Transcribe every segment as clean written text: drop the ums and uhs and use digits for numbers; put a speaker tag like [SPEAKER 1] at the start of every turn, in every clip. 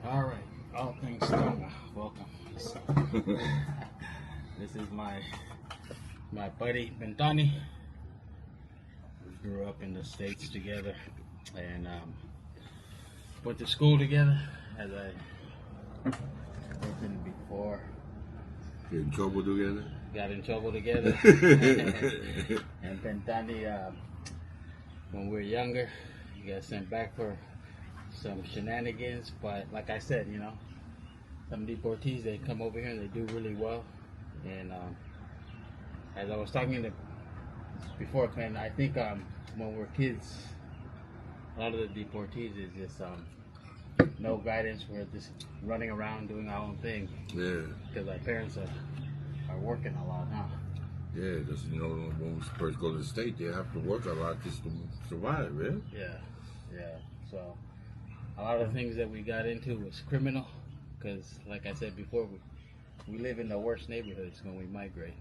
[SPEAKER 1] All right, all things Tonga. Welcome. This is my buddy Bentani. We grew up in the States together and went to school together, as I mentioned before.
[SPEAKER 2] Get in trouble together?
[SPEAKER 1] Got in trouble together. And Bentani, when we were younger, he got sent back for some shenanigans, but like I said, you know, some deportees, they come over here and they do really well. And as I was talking to before, Clinton, I think when we're kids, a lot of the deportees is just no guidance. We're just running around doing our own thing.
[SPEAKER 2] Yeah.
[SPEAKER 1] Because our parents are working a lot, huh?
[SPEAKER 2] Yeah, because, you know, when we first go to the state, they have to work a lot just to survive, right?
[SPEAKER 1] Yeah. So a lot of things that we got into was criminal, because like I said before, we live in the worst neighborhoods when we migrate.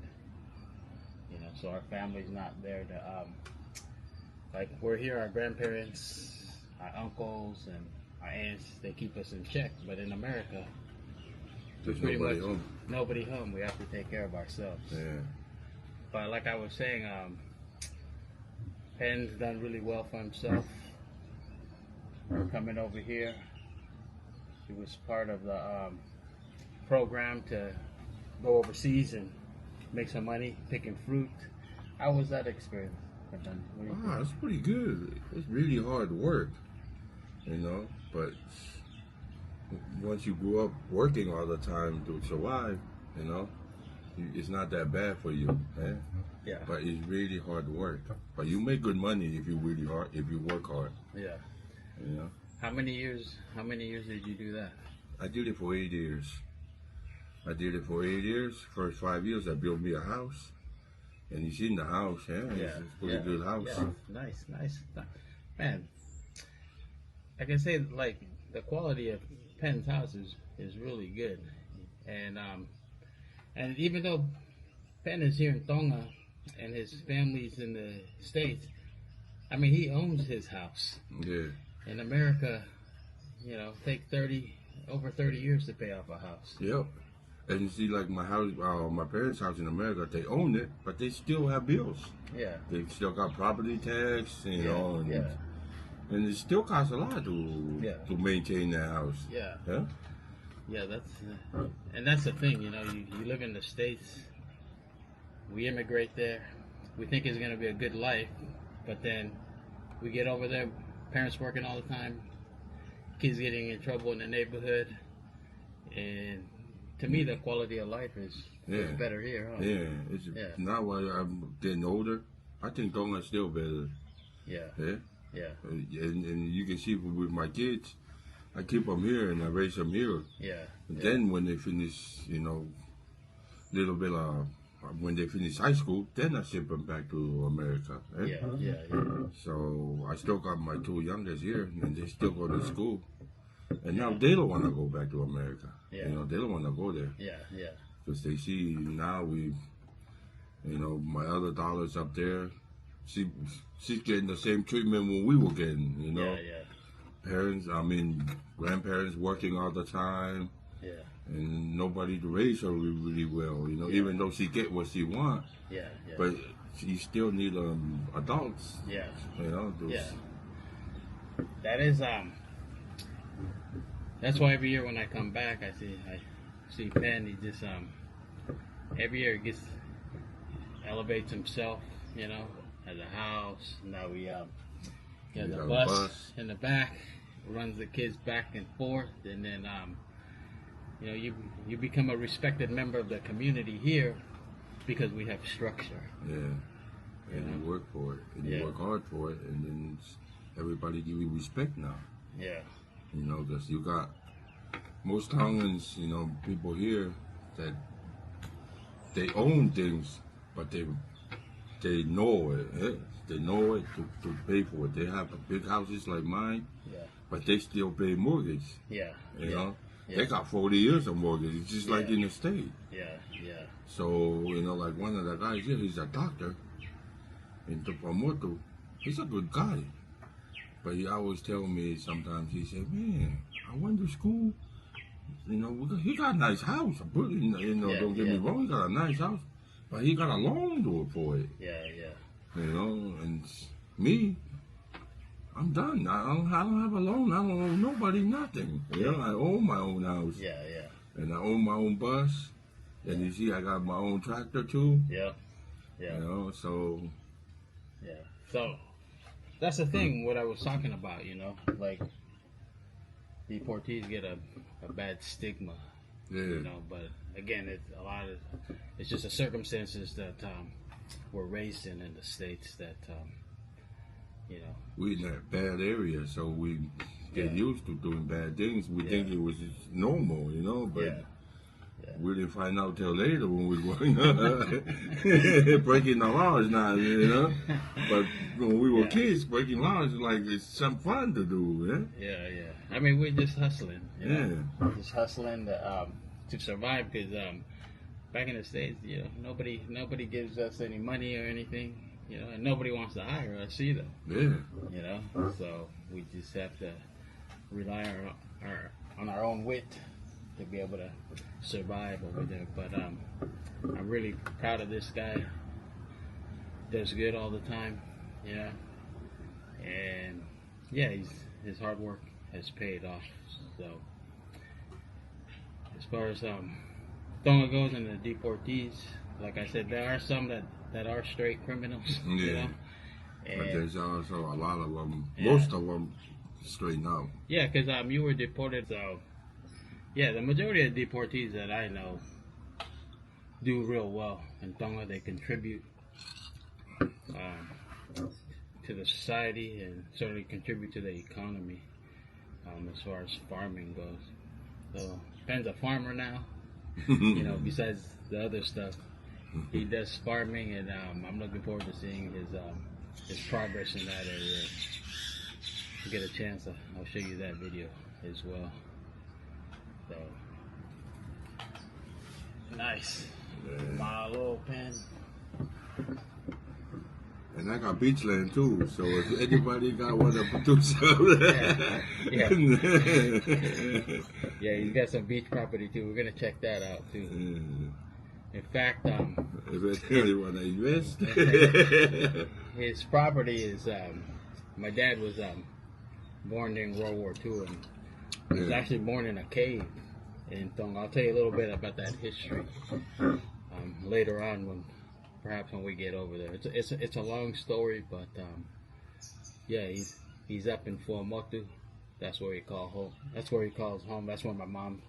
[SPEAKER 1] You know, so our family's not there to, like we're here, our grandparents, our uncles, and our aunts, they keep us in check. But in America,
[SPEAKER 2] There's
[SPEAKER 1] pretty
[SPEAKER 2] nobody
[SPEAKER 1] much
[SPEAKER 2] home.
[SPEAKER 1] nobody home. We have to take care of ourselves.
[SPEAKER 2] Yeah.
[SPEAKER 1] But like I was saying, Penn's done really well for himself. Coming over here, he was part of the program to go overseas and make some money picking fruit. How was that experience?
[SPEAKER 2] It's pretty good. It's really hard work, you know, but once you grew up working all the time to survive, you know, it's not that bad for you, eh?
[SPEAKER 1] Yeah.
[SPEAKER 2] But it's really hard work. But you make good money if you work hard.
[SPEAKER 1] Yeah.
[SPEAKER 2] You know?
[SPEAKER 1] How many years did you do that?
[SPEAKER 2] I did it for 8 years. First 5 years, I built me a house. And you seen the house, yeah? It's a pretty good house.
[SPEAKER 1] Yeah. Nice. Man, I can say, like, the quality of Penn's house is really good. And even though Penn is here in Tonga and his family's in the States, I mean, he owns his house.
[SPEAKER 2] Yeah.
[SPEAKER 1] In America, you know, take over 30 years to pay off a house.
[SPEAKER 2] Yep. And you see, like my house, my parents' house in America, they own it, but they still have bills.
[SPEAKER 1] Yeah.
[SPEAKER 2] They still got property tax, you know, and it still costs a lot to maintain that house.
[SPEAKER 1] Yeah.
[SPEAKER 2] Yeah.
[SPEAKER 1] Yeah, that's the thing, you know, you live in the States, we immigrate there, we think it's going to be a good life, but then we get over there, parents working all the time, kids getting in trouble in the neighborhood, and to me the quality of life is better here, huh?
[SPEAKER 2] Yeah, now while I'm getting older, I think Tonga's still better.
[SPEAKER 1] Yeah.
[SPEAKER 2] And you can see with my kids, I keep them here and I raise them here. Then when they finish, you know, little bit when they finish high school, then I ship them back to America.
[SPEAKER 1] Yeah.
[SPEAKER 2] So I still got my two youngest here, and they still go to school. And now they don't want to go back to America.
[SPEAKER 1] Yeah.
[SPEAKER 2] You know, they don't want to go there.
[SPEAKER 1] Yeah.
[SPEAKER 2] Because they see now you know, my other daughter's up there. She's getting the same treatment when we were getting, you know. Grandparents working all the time.
[SPEAKER 1] Yeah.
[SPEAKER 2] And nobody to raise her really well, you know, even though she get what she want.
[SPEAKER 1] Yeah.
[SPEAKER 2] But she still need adults.
[SPEAKER 1] Yeah.
[SPEAKER 2] You know.
[SPEAKER 1] That is that's why every year when I come back, I see Penn. He just every year he elevates himself, you know, has a house. Now we has a bus in the back, runs the kids back and forth, and then you know, you become a respected member of the community here because we have structure.
[SPEAKER 2] Yeah. And you work for it, and you work hard for it, and then everybody give you respect now.
[SPEAKER 1] Yeah.
[SPEAKER 2] You know, because you got most Tongans, you know, people here that they own things, but they know it. Eh? They know it to pay for it. They have big houses like mine, but they still pay mortgage. You know, they got 40 years of mortgage. It's just like in the state.
[SPEAKER 1] Yeah.
[SPEAKER 2] So, you know, like one of the guys here, he's a doctor in Tupamotu. He's a good guy. But he always tell me sometimes, he said, man, I went to school you know, he got a nice house. Don't get me wrong, he got a nice house, but he got a loan to it for it.
[SPEAKER 1] Yeah, yeah.
[SPEAKER 2] You know, and me, I'm done. I don't have a loan. I don't owe nobody nothing. You know, I own my own house.
[SPEAKER 1] Yeah, yeah.
[SPEAKER 2] And I own my own bus. And you see, I got my own tractor too.
[SPEAKER 1] Yeah, yeah.
[SPEAKER 2] You know, so.
[SPEAKER 1] Yeah. So that's the thing. What I was talking about, you know, like deportees get a bad stigma.
[SPEAKER 2] Yeah.
[SPEAKER 1] You know, but again, it's just the circumstances that we're raised in the States that you know.
[SPEAKER 2] We in that bad area, so we get used to doing bad things. We think it was just normal, you know, but we didn't find out till later when we were breaking the laws now, you know. But when we were kids, breaking laws like it's some fun to do,
[SPEAKER 1] yeah. I mean, we're just hustling, you know?
[SPEAKER 2] Yeah.
[SPEAKER 1] Just hustling to survive because back in the States, you know, nobody gives us any money or anything. You know, and nobody wants to hire us either.
[SPEAKER 2] Yeah.
[SPEAKER 1] You know, so we just have to rely on our own wit to be able to survive over there. But I'm really proud of this guy. Does good all the time, you know, and yeah, his hard work has paid off. So as far as Tonga goes and the deportees, like I said, there are some that are straight criminals, you know?
[SPEAKER 2] But there's also a lot of them, most of them straighten out.
[SPEAKER 1] Yeah, because you were deported, so yeah, the majority of deportees that I know do real well in Tonga. They contribute to the society and certainly contribute to the economy as far as farming goes. So Ben's a farmer now, you know, besides the other stuff. He does farming, and I'm looking forward to seeing his progress in that area. If you get a chance, I'll show you that video as well. So nice, my little pen.
[SPEAKER 2] And I got beach land too, so if anybody got one to produce something.
[SPEAKER 1] Yeah, he's got some beach property too. We're gonna check that out too. In fact,
[SPEAKER 2] if you want to invest,
[SPEAKER 1] his property is. My dad was born during World War II, and he was actually born in a cave in Tonga. I'll tell you a little bit about that history later on, perhaps when we get over there. It's a long story, but yeah, he's up in Fuamotu. That's where he calls home. That's where he calls home. That's where my mom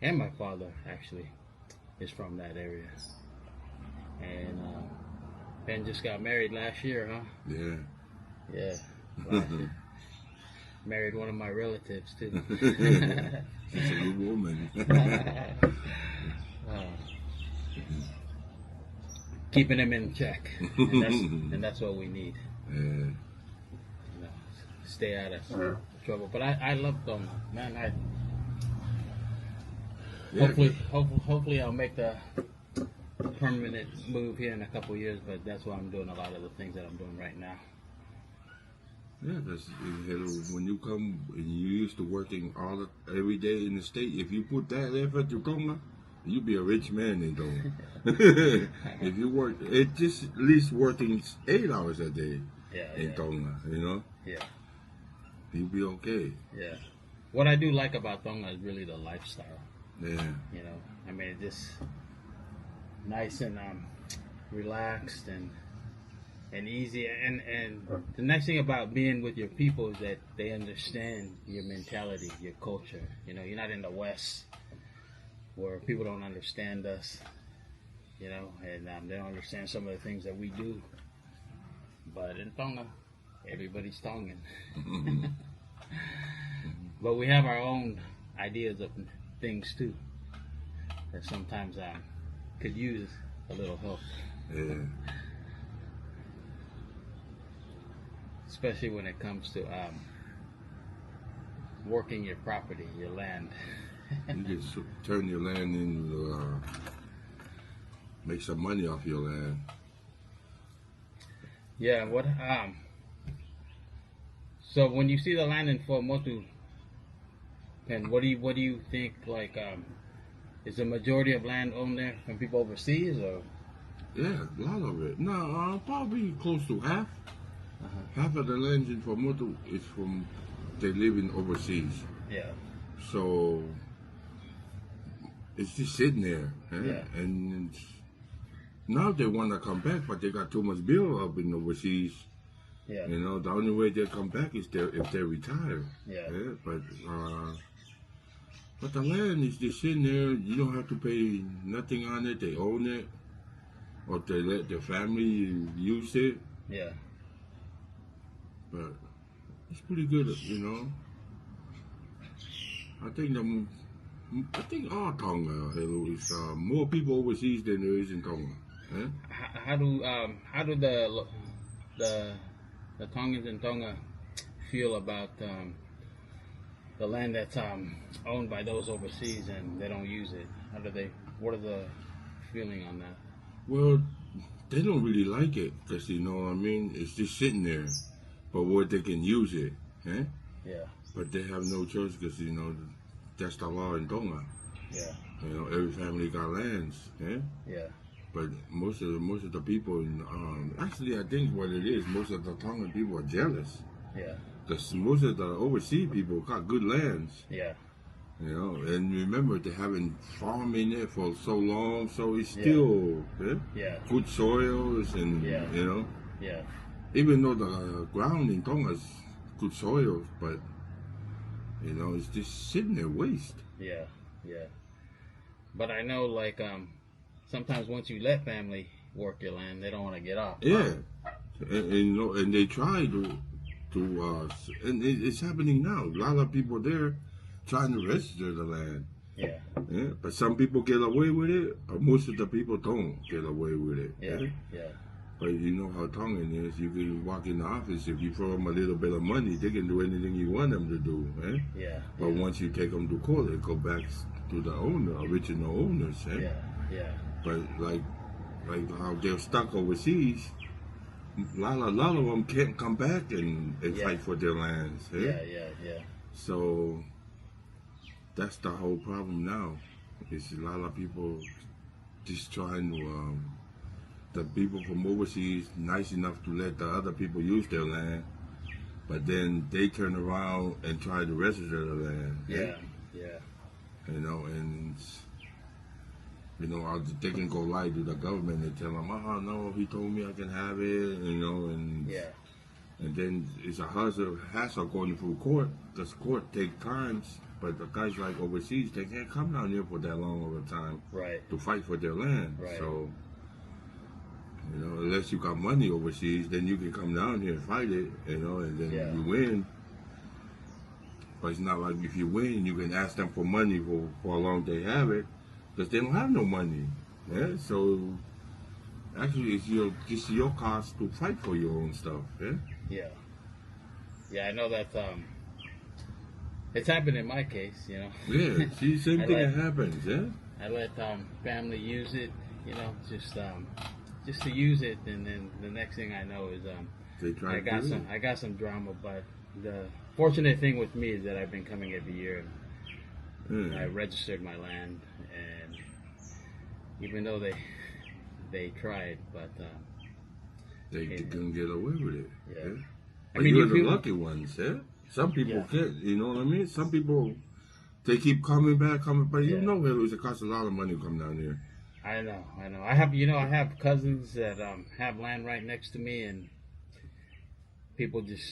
[SPEAKER 1] and my father actually is from, that area. And Ben just got married last year, huh?
[SPEAKER 2] Yeah.
[SPEAKER 1] Yeah. Wow. Married one of my relatives too.
[SPEAKER 2] She's a good woman.
[SPEAKER 1] Keeping him in check, and that's what we need.
[SPEAKER 2] Yeah.
[SPEAKER 1] You know, stay out of trouble. But I love them, man. Hopefully I'll make the permanent move here in a couple of years, but that's why I'm doing a lot of the things that I'm doing right now.
[SPEAKER 2] Yeah, because when you come and you used to working every day in the state, if you put that effort to Tonga, you'll be a rich man in Tonga. If you work, it just at least working 8 hours a day in Tonga, you know?
[SPEAKER 1] Yeah.
[SPEAKER 2] You'll be okay.
[SPEAKER 1] Yeah. What I do like about Tonga is really the lifestyle.
[SPEAKER 2] Yeah.
[SPEAKER 1] You know, I mean, it's just nice and relaxed and easy. And the nice thing about being with your people is that they understand your mentality, your culture. You know, you're not in the West where people don't understand us, you know, and they don't understand some of the things that we do. But in Tonga, everybody's Tongan. But we have our own ideas of things too that sometimes could use a little help.
[SPEAKER 2] Yeah.
[SPEAKER 1] Especially when it comes to working your property, your land.
[SPEAKER 2] You just turn your land into make some money off your land.
[SPEAKER 1] Yeah. What? So when you see the land in Fuamotu, And what do you think? Like, is the majority of land owned there from people overseas, or?
[SPEAKER 2] Yeah, a lot of it. No, probably close to half.
[SPEAKER 1] Uh-huh.
[SPEAKER 2] Half of the land in Formosa is from they live in overseas.
[SPEAKER 1] Yeah.
[SPEAKER 2] So it's just sitting there.
[SPEAKER 1] Yeah.
[SPEAKER 2] And now they want to come back, but they got too much bill up in overseas.
[SPEAKER 1] Yeah.
[SPEAKER 2] You know, the only way they come back is if they retire.
[SPEAKER 1] Yeah.
[SPEAKER 2] But the land is just sitting there. You don't have to pay nothing on it. They own it, or they let their family use it.
[SPEAKER 1] Yeah.
[SPEAKER 2] But it's pretty good, you know. I think all Tonga is more people overseas than there is in Tonga. Eh?
[SPEAKER 1] How do the Tongans in Tonga feel about the land that's owned by those overseas and they don't use it? What are the feeling on that?
[SPEAKER 2] Well, they don't really like it because, you know what I mean? It's just sitting there. But what they can use it. Eh?
[SPEAKER 1] Yeah.
[SPEAKER 2] But they have no choice because, you know, that's the law in Tonga.
[SPEAKER 1] Yeah.
[SPEAKER 2] You know, every family got lands. Eh?
[SPEAKER 1] Yeah.
[SPEAKER 2] But most of the people, actually, I think what it is, most of the Tongan people are jealous.
[SPEAKER 1] Yeah.
[SPEAKER 2] Because most of the overseas people got good lands.
[SPEAKER 1] Yeah.
[SPEAKER 2] You know, and remember they haven't farmed in it for so long, so it's still good soils and you know.
[SPEAKER 1] Yeah.
[SPEAKER 2] Even though the ground in Tonga is good soil, but you know, it's just sitting there waste.
[SPEAKER 1] Yeah. Yeah. But I know, like, sometimes once you let family work your land, they don't want to get off.
[SPEAKER 2] Yeah, and you know, and they try to and it's happening now. A lot of people there trying to register the land.
[SPEAKER 1] Yeah.
[SPEAKER 2] Yeah, but some people get away with it, but most of the people don't get away with it.
[SPEAKER 1] Yeah. Yeah.
[SPEAKER 2] But you know how Tongan is. You can walk in the office, if you throw them a little bit of money, they can do anything you want them to do. Eh?
[SPEAKER 1] Yeah.
[SPEAKER 2] But once you take them to court, they go back to the original owners. Eh?
[SPEAKER 1] Yeah. Yeah.
[SPEAKER 2] But like how they're stuck overseas, a lot of them can't come back and fight for their lands. Eh?
[SPEAKER 1] Yeah.
[SPEAKER 2] So that's the whole problem now. It's a lot of people just trying to. The people from overseas nice enough to let the other people use their land, but then they turn around and try to register the land.
[SPEAKER 1] Yeah.
[SPEAKER 2] You know, and you know they can go lie to the government and tell them, "Oh no, he told me I can have it," you know, and then it's a hassle going through court because court take times. But the guys like overseas, they can't come down here for that long of a time to fight for their land.
[SPEAKER 1] Right.
[SPEAKER 2] So. You know, unless you got money overseas, then you can come down here and fight it, you know, and then you win. But it's not like if you win, you can ask them for money for how long they have it, because they don't have no money. Yeah, so actually, it's your cost to fight for your own stuff.
[SPEAKER 1] Yeah. I know that it's happened in my case, you know.
[SPEAKER 2] Yeah, see, same thing happens. Yeah,
[SPEAKER 1] I let family use it, you know, just to use it, and then the next thing I know is I got some drama. But the fortunate thing with me is that I've been coming every year. I registered my land, and even though they tried, but
[SPEAKER 2] they couldn't get away with it.
[SPEAKER 1] Yeah.
[SPEAKER 2] But you're the lucky ones. Yeah, some people can't. You know what I mean? Some people they keep coming back, but you know it costs a lot of money to come down here.
[SPEAKER 1] I know. I have cousins that have land right next to me, and people just,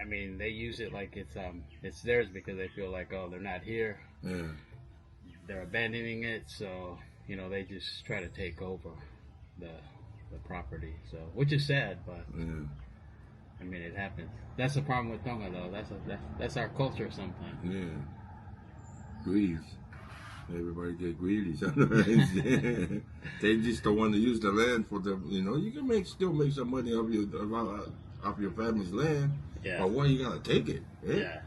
[SPEAKER 1] they use it like it's theirs because they feel like, oh, they're not here.
[SPEAKER 2] Yeah.
[SPEAKER 1] They're abandoning it, so they just try to take over the property. So, which is sad, but it happens. That's the problem with Tonga, though. That's our culture sometimes.
[SPEAKER 2] Yeah. Greed. Everybody get greedy sometimes. They just don't want to use the land for them. You can still make some money off your family's land.
[SPEAKER 1] Yeah.
[SPEAKER 2] But why you gotta take it?
[SPEAKER 1] Yeah.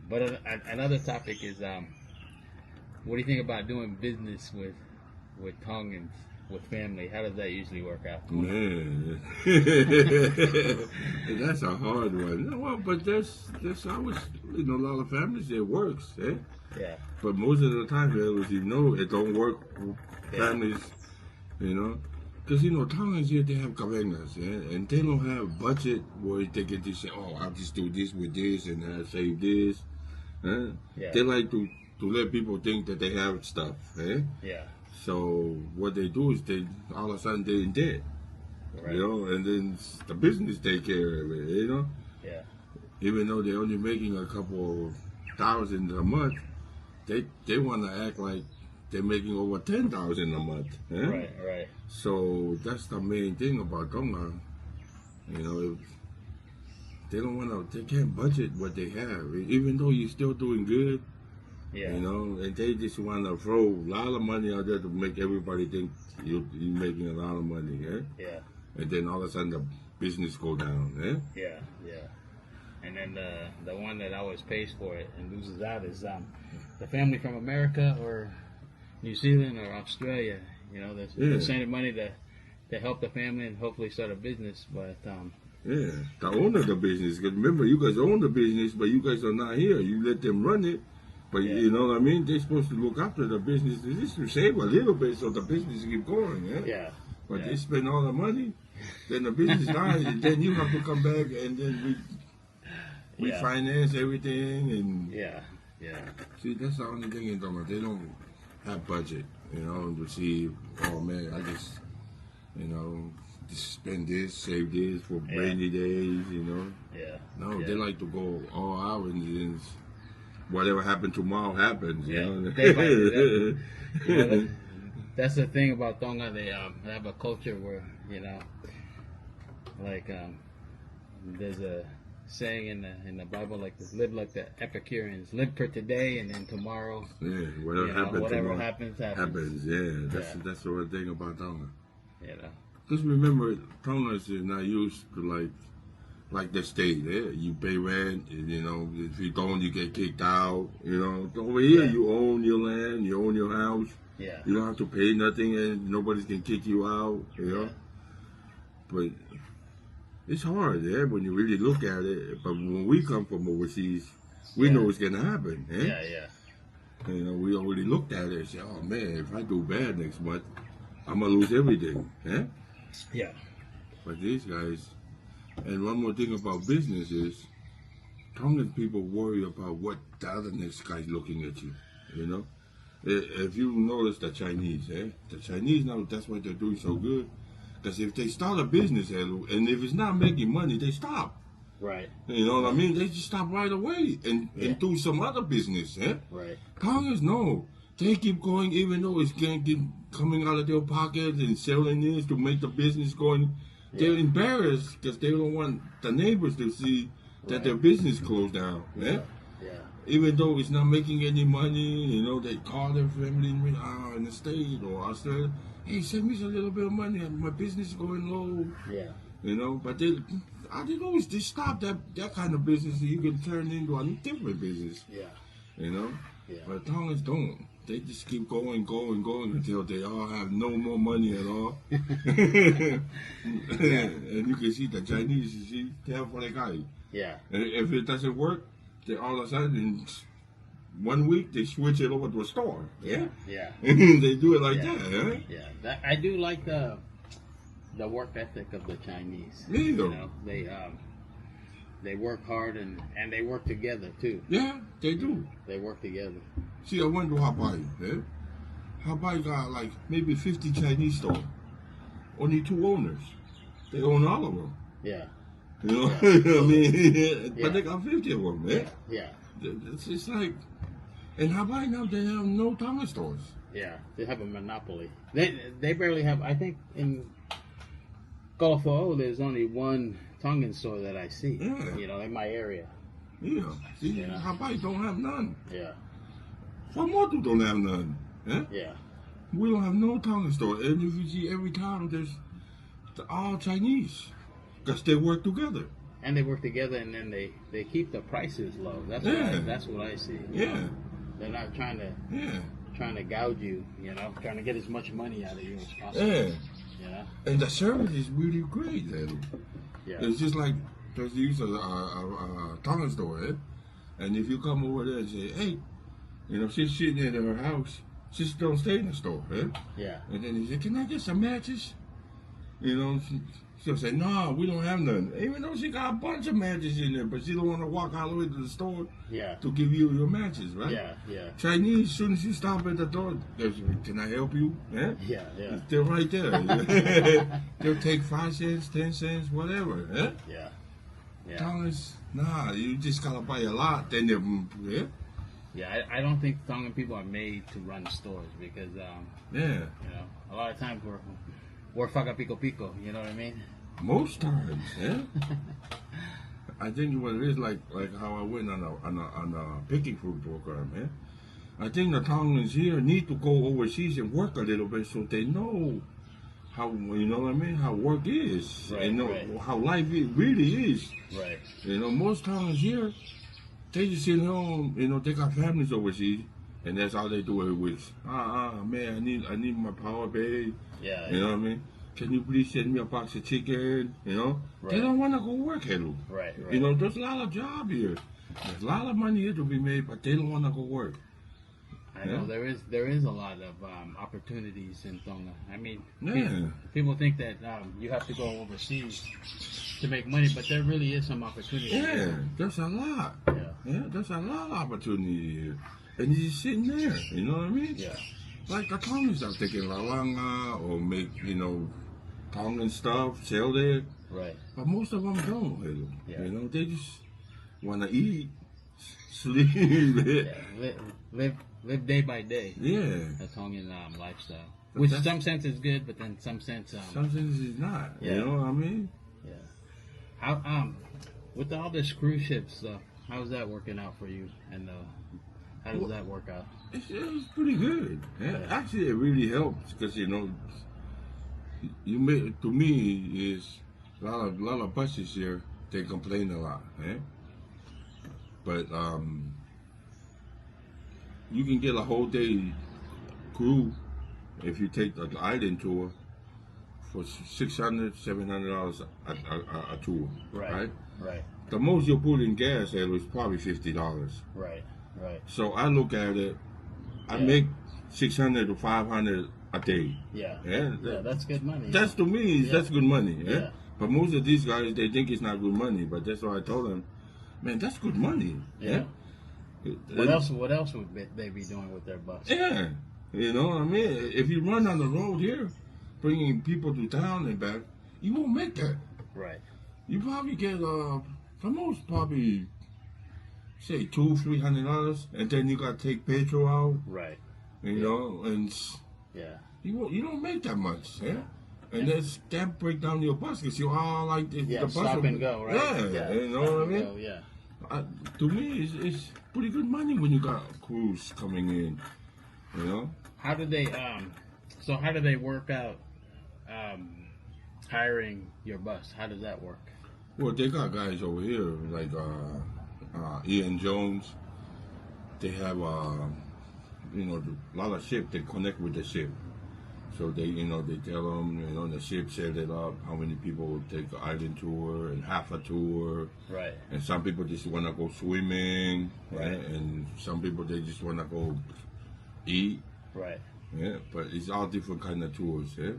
[SPEAKER 1] But another topic is, what do you think about doing business with Tongans? with family? How does that usually work out?
[SPEAKER 2] Man, that's a hard one. Well, but that's always, a lot of families it works, eh?
[SPEAKER 1] Yeah.
[SPEAKER 2] But most of the time, it don't work with families, Because, Tongans here, they have cavengas, and they don't have budget where they can just say, oh, I'll just do this with this and I'll save this.
[SPEAKER 1] Yeah.
[SPEAKER 2] They like to let people think that they have stuff,
[SPEAKER 1] Yeah.
[SPEAKER 2] So what they do is all of a sudden they're in debt,
[SPEAKER 1] Right.
[SPEAKER 2] and then the business take care of it,
[SPEAKER 1] Yeah.
[SPEAKER 2] Even though they're only making a couple of thousand a month, they want to act like they're making over 10,000 a month.
[SPEAKER 1] Right.
[SPEAKER 2] So that's the main thing about Tonga. If they don't want to, they can't budget what they have, even though you're still doing good.
[SPEAKER 1] Yeah.
[SPEAKER 2] And they just want to throw a lot of money out there to make everybody think you're making a lot of money,
[SPEAKER 1] Yeah.
[SPEAKER 2] And then all of a sudden the business go down,
[SPEAKER 1] Yeah. And then the one that always pays for it and loses out is the family from America or New Zealand or Australia. They're sending money to help the family and hopefully start a business, but
[SPEAKER 2] the owner of the business. Because remember, you guys own the business, but you guys are not here. You let them run it. But you know what I mean? They're supposed to look after the business just to save a little bit so the business keep going,
[SPEAKER 1] Yeah.
[SPEAKER 2] But they spend all the money, then the business dies, and then you have to come back and then we finance everything and
[SPEAKER 1] Yeah.
[SPEAKER 2] See, that's the only thing in Tonga. They don't have budget, to see, oh man, I just, just spend this, save this for rainy days,
[SPEAKER 1] Yeah.
[SPEAKER 2] No, they like to go all out and then whatever happened tomorrow happens,
[SPEAKER 1] Day by day. That's the thing about Tonga. They have a culture where there's a saying in the Bible like this: live like the Epicureans, live for today, and then tomorrow.
[SPEAKER 2] Yeah, whatever
[SPEAKER 1] happens.
[SPEAKER 2] Yeah, that's the one thing about Tonga.
[SPEAKER 1] Because
[SPEAKER 2] remember, Tonga is not used to like the state. You pay rent, and, if you don't, you get kicked out. Over here, you own your land, you own your house.
[SPEAKER 1] Yeah.
[SPEAKER 2] You don't have to pay nothing, and nobody can kick you out. But it's hard, when you really look at it. But when we come from overseas, we know it's gonna happen.
[SPEAKER 1] Yeah.
[SPEAKER 2] We already looked at it and said, "Oh man, if I do bad next month, I'm gonna lose everything."
[SPEAKER 1] Yeah.
[SPEAKER 2] But these guys. And one more thing about business is, Tongan people worry about what the other next guy's looking at you. If you notice the Chinese, the Chinese now, that's why they're doing so good. Because if they start a business, and if it's not making money, they stop.
[SPEAKER 1] Right.
[SPEAKER 2] You know what I mean? They just stop right away and do some other business.
[SPEAKER 1] Right.
[SPEAKER 2] Tongans, no. They keep going even though it's coming out of their pockets and selling this to make the business going. They're embarrassed because they don't want the neighbors to see that their business closed down. Even though it's not making any money, they call their family in the state or Australia. Hey, send me a little bit of money. My business is going low. But they always just stop that kind of business so you can turn into a different business. But Tongans don't. They just keep going until they all have no more money at all. And you can see the Chinese, they have falekoloa.
[SPEAKER 1] Yeah.
[SPEAKER 2] And if it doesn't work, they all of a sudden, in 1 week, they switch it over to a store.
[SPEAKER 1] Yeah.
[SPEAKER 2] They do it like that,
[SPEAKER 1] Yeah. I do like the work ethic of the Chinese. They work hard and they work together too.
[SPEAKER 2] Yeah, they do.
[SPEAKER 1] They work together.
[SPEAKER 2] See, I went to Hawaii. Hawaii got like maybe 50 Chinese stores. Only 2 owners. They own all of them.
[SPEAKER 1] Yeah.
[SPEAKER 2] I mean, but they got 50 of them,
[SPEAKER 1] Yeah.
[SPEAKER 2] It's like, in Hawaii now they have no Tonga stores.
[SPEAKER 1] Yeah, they have a monopoly. They barely have. I think in Kalafa'o there's only one Tongan store that I see.
[SPEAKER 2] Yeah.
[SPEAKER 1] In my area.
[SPEAKER 2] Yeah. See, Hawaii don't have none.
[SPEAKER 1] Yeah.
[SPEAKER 2] Vanuatu don't have none.
[SPEAKER 1] Yeah.
[SPEAKER 2] We don't have no Tongan store. And if you see every town, there's all Chinese. Because they work together.
[SPEAKER 1] And they work together, and then they keep the prices low. That's what I see.
[SPEAKER 2] Yeah.
[SPEAKER 1] They're not trying to trying to gouge you, you know, trying to get as much money out of you as possible.
[SPEAKER 2] Yeah.
[SPEAKER 1] You know?
[SPEAKER 2] And the service is really great, Eddie.
[SPEAKER 1] Yeah.
[SPEAKER 2] It's just like just use a Tongan store, eh? And if you come over there and say, hey, you know, she's sitting in her house, she don't stay in the store, eh?
[SPEAKER 1] Yeah.
[SPEAKER 2] And then he said, can I get some matches? You know, she'll say, no, we don't have none. Even though she got a bunch of matches in there, but she don't want to walk all the way to the store to give you your matches, right?
[SPEAKER 1] Yeah, yeah.
[SPEAKER 2] Chinese, as soon as you stop at the door, can I help you? Eh?
[SPEAKER 1] Yeah, yeah.
[SPEAKER 2] They're right there. They'll take 5 cents, 10 cents, whatever. Eh?
[SPEAKER 1] Yeah. Yeah.
[SPEAKER 2] Tongans, nah, you just gotta buy a lot, then they're, yeah?
[SPEAKER 1] Yeah, I don't think Tongan people are made to run stores because,
[SPEAKER 2] Yeah.
[SPEAKER 1] you know, a lot of times we're faga pico pico, you know what I mean?
[SPEAKER 2] Most times, yeah. I think what it is like how I went on a picking fruit program, yeah. I think the Tongans here need to go overseas and work a little bit so they know how, you know what I mean, how work is,
[SPEAKER 1] Right,
[SPEAKER 2] you know,
[SPEAKER 1] right.
[SPEAKER 2] how life really is.
[SPEAKER 1] Right.
[SPEAKER 2] You know, most Tongans here, they just sit home, you know, they got families overseas, and that's how they do it with, man, I need my power pay.
[SPEAKER 1] Yeah.
[SPEAKER 2] You know what I mean? Can you please send me a box of chicken? You know?
[SPEAKER 1] Right.
[SPEAKER 2] They don't want to go work, hello.
[SPEAKER 1] Right, right.
[SPEAKER 2] You know, there's a lot of job here. There's a lot of money here to be made, but they don't want to go work.
[SPEAKER 1] I know there is a lot of opportunities in Tonga. I mean,
[SPEAKER 2] Yeah.
[SPEAKER 1] people think that you have to go overseas to make money, but there really is some opportunity.
[SPEAKER 2] Yeah, there's a lot.
[SPEAKER 1] Yeah.
[SPEAKER 2] There's a lot of opportunity here. And you're just sitting there, you know what I mean?
[SPEAKER 1] Yeah.
[SPEAKER 2] Like the Tongans are taking lawanga or make, you know, Tongan stuff, sell there.
[SPEAKER 1] Right.
[SPEAKER 2] But most of them don't, hello.
[SPEAKER 1] Yeah.
[SPEAKER 2] You know, they just want to eat, sleep.
[SPEAKER 1] Yeah. Live day by day.
[SPEAKER 2] Yeah.
[SPEAKER 1] The Tongan lifestyle.
[SPEAKER 2] But
[SPEAKER 1] Which
[SPEAKER 2] that's-
[SPEAKER 1] some sense is good, but then some sense
[SPEAKER 2] Some things is not.
[SPEAKER 1] Yeah.
[SPEAKER 2] You know what I mean?
[SPEAKER 1] yeah. How with all this cruise ship stuff, how's that working out for you? And how does that work out?
[SPEAKER 2] It's pretty good. Yeah.
[SPEAKER 1] Yeah.
[SPEAKER 2] Actually, it really helps because, you know, you make, to me, is a lot of buses here, they complain a lot. Eh? But you can get a whole day crew if you take the island tour for $600, $700 a tour.
[SPEAKER 1] Right.
[SPEAKER 2] The most you put in gas here is probably $50.
[SPEAKER 1] Right.
[SPEAKER 2] So I look at it, I
[SPEAKER 1] Yeah.
[SPEAKER 2] make 600 to 500 a day.
[SPEAKER 1] Yeah.
[SPEAKER 2] Yeah,
[SPEAKER 1] That's good money.
[SPEAKER 2] that's to me,
[SPEAKER 1] Yeah.
[SPEAKER 2] that's good money. Yeah?
[SPEAKER 1] Yeah.
[SPEAKER 2] But most of these guys, they think it's not good money. But that's why I told them, man, that's good money.
[SPEAKER 1] Yeah. What else would they be doing with their bus?
[SPEAKER 2] Yeah, you know what I mean. If you run on the road here, bringing people to town and back, you won't make that.
[SPEAKER 1] Right.
[SPEAKER 2] You probably get the most probably say $200-$300, and then you got to take petrol out.
[SPEAKER 1] Right.
[SPEAKER 2] You know, and
[SPEAKER 1] Yeah.
[SPEAKER 2] you don't make that much, yeah. And that break down your bus because you all like the bus
[SPEAKER 1] Stop
[SPEAKER 2] will-
[SPEAKER 1] and go, right?
[SPEAKER 2] Yeah, you know
[SPEAKER 1] Stop
[SPEAKER 2] what I
[SPEAKER 1] and
[SPEAKER 2] mean.
[SPEAKER 1] go, yeah.
[SPEAKER 2] To me, it's pretty good money when you got a cruise coming in. You know.
[SPEAKER 1] How do they how do they work out hiring your bus? How does that work?
[SPEAKER 2] Well, they got guys over here like Ian Jones. They have you know, a lot of ship. They connect with the ship. So they, you know, they tell them, you know, the ship set it up, how many people will take an island tour and half a tour.
[SPEAKER 1] Right.
[SPEAKER 2] And some people just want to go swimming.
[SPEAKER 1] Right.
[SPEAKER 2] And some people, they just want to go eat.
[SPEAKER 1] Right.
[SPEAKER 2] Yeah. But it's all different kind of tours, yeah?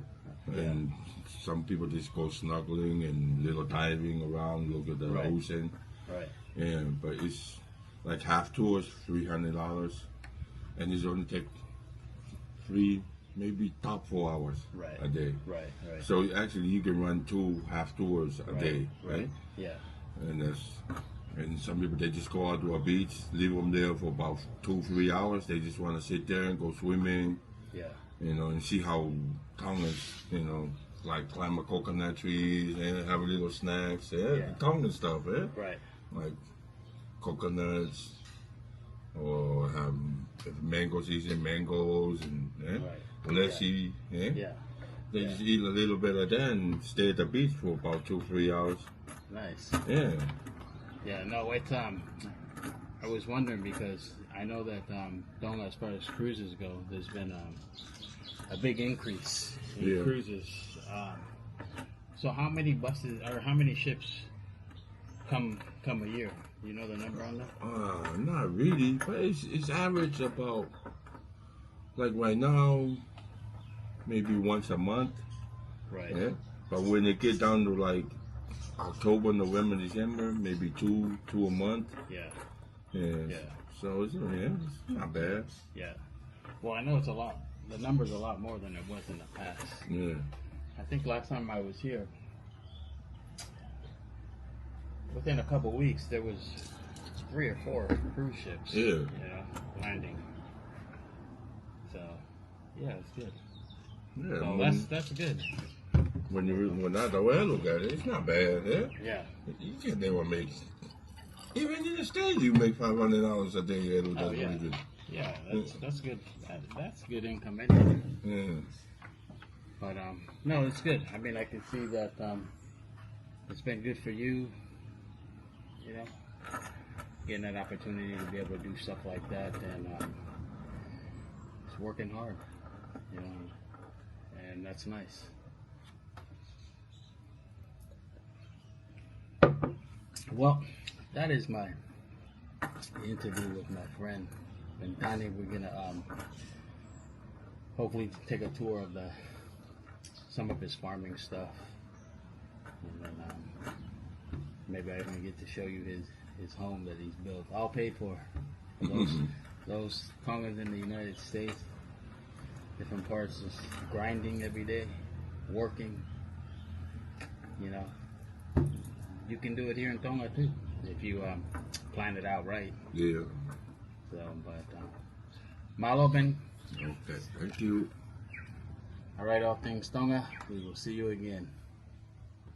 [SPEAKER 2] And some people just go snorkeling and little diving around, look at the
[SPEAKER 1] Right.
[SPEAKER 2] ocean.
[SPEAKER 1] Right.
[SPEAKER 2] Yeah, but it's like half tours, $300. And it's only take 3, maybe top 4 hours
[SPEAKER 1] Right.
[SPEAKER 2] a day.
[SPEAKER 1] Right.
[SPEAKER 2] So actually, you can run 2 half tours a day, right?
[SPEAKER 1] Yeah.
[SPEAKER 2] And some people, they just go out to a beach, leave them there for about 2-3 hours. They just want to sit there and go swimming,
[SPEAKER 1] Yeah.
[SPEAKER 2] you know, and see how Tongans, you know, like climb a coconut trees and have a little snacks,
[SPEAKER 1] Yeah.
[SPEAKER 2] Tongan stuff,
[SPEAKER 1] Right.
[SPEAKER 2] like coconuts, or have if mango season, mangoes, and lassi,
[SPEAKER 1] Yeah.
[SPEAKER 2] They just eat a little bit of that and stay at the beach for about 2-3 hours.
[SPEAKER 1] Nice.
[SPEAKER 2] Yeah.
[SPEAKER 1] Yeah. No, it's I was wondering because I know that Tonga, as far as cruises go, there's been a big increase in cruises. So how many buses or how many ships come a year? You know the number on that?
[SPEAKER 2] Not really, but it's average about, like right now, maybe once a month.
[SPEAKER 1] Right.
[SPEAKER 2] Yeah. But when it get down to like October, November, December, maybe two a month.
[SPEAKER 1] Yeah.
[SPEAKER 2] Yeah. So it's not bad.
[SPEAKER 1] Yeah. Well, I know it's a lot. The number's a lot more than it was in the past.
[SPEAKER 2] Yeah.
[SPEAKER 1] I think last time I was here, within a couple weeks, there was 3 or 4 cruise ships.
[SPEAKER 2] Yeah.
[SPEAKER 1] You know, landing. So, yeah, it's good.
[SPEAKER 2] Yeah.
[SPEAKER 1] So that's good.
[SPEAKER 2] When I the way I look at it, it's not bad. Yeah.
[SPEAKER 1] Yeah.
[SPEAKER 2] You can never make. Even in the States, you make $500 a day.
[SPEAKER 1] Oh, yeah. Good. Yeah, that's good. That's good income anyway.
[SPEAKER 2] Yeah.
[SPEAKER 1] But no, it's good. I mean, I can see that it's been good for you. You know, getting that opportunity to be able to do stuff like that, and it's working hard. You know, and that's nice. Well, that is my interview with my friend Bentani. We're gonna hopefully take a tour of some of his farming stuff, and then maybe I even get to show you his home that he's built, all paid for those Tongans in the United States, different parts, just grinding every day, working. You know, you can do it here in Tonga too if you plan it out right.
[SPEAKER 2] Yeah.
[SPEAKER 1] So, but malo, Ben.
[SPEAKER 2] Okay. Thank you.
[SPEAKER 1] All right, all things Tonga. We will see you again.